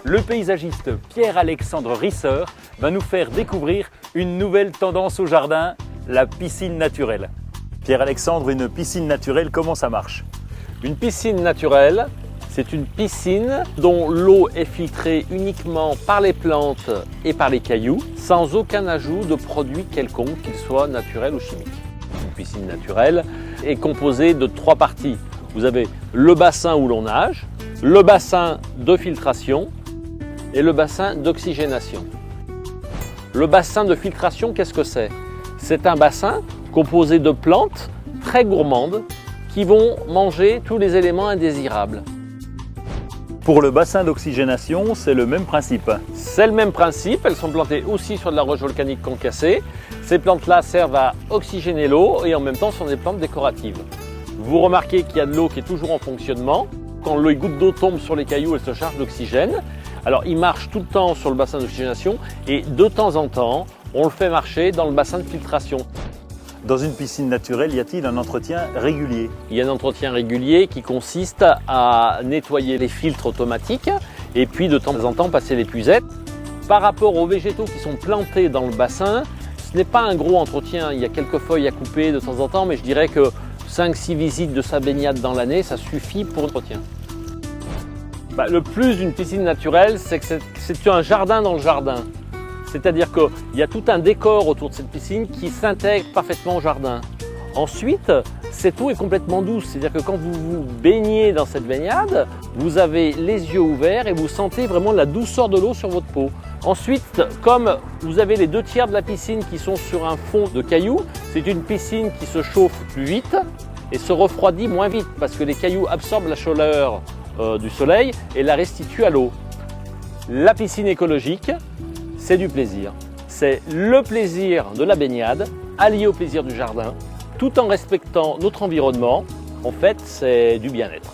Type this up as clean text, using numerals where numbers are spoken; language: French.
le paysagiste Pierre-Alexandre Risseur va nous faire découvrir une nouvelle tendance au jardin, la piscine naturelle. Pierre-Alexandre, une piscine naturelle, comment ça marche? Une piscine naturelle, c'est une piscine dont l'eau est filtrée uniquement par les plantes et par les cailloux, sans aucun ajout de produits quelconques, qu'ils soient naturels ou chimiques. Une piscine naturelle est composée de 3 parties. Vous avez le bassin où l'on nage, le bassin de filtration et le bassin d'oxygénation. Le bassin de filtration, qu'est-ce que c'est? C'est un bassin composé de plantes très gourmandes qui vont manger tous les éléments indésirables. Pour le bassin d'oxygénation, c'est le même principe. C'est le même principe, elles sont plantées aussi sur de la roche volcanique concassée. Ces plantes-là servent à oxygéner l'eau et en même temps sont des plantes décoratives. Vous remarquez qu'il y a de l'eau qui est toujours en fonctionnement. Quand les gouttes d'eau tombent sur les cailloux, elles se chargent d'oxygène. Alors il marche tout le temps sur le bassin d'oxygénation et de temps en temps, on le fait marcher dans le bassin de filtration. Dans une piscine naturelle, y a-t-il un entretien régulier? Il y a un entretien régulier qui consiste à nettoyer les filtres automatiques et puis de temps en temps passer l'épuisette. Par rapport aux végétaux qui sont plantés dans le bassin, ce n'est pas un gros entretien. Il y a quelques feuilles à couper de temps en temps, mais je dirais que 5-6 visites de sa baignade dans l'année, ça suffit pour l'entretien. Le plus d'une piscine naturelle, c'est que c'est un jardin dans le jardin. C'est-à-dire qu'il y a tout un décor autour de cette piscine qui s'intègre parfaitement au jardin. Ensuite, cette eau est complètement douce. C'est-à-dire que quand vous vous baignez dans cette baignade, vous avez les yeux ouverts et vous sentez vraiment la douceur de l'eau sur votre peau. Ensuite, comme vous avez les 2/3 de la piscine qui sont sur un fond de cailloux, c'est une piscine qui se chauffe plus vite et se refroidit moins vite parce que les cailloux absorbent la chaleur du soleil et la restituent à l'eau. La piscine écologique, c'est du plaisir. C'est le plaisir de la baignade allié au plaisir du jardin, tout en respectant notre environnement. En fait, c'est du bien-être.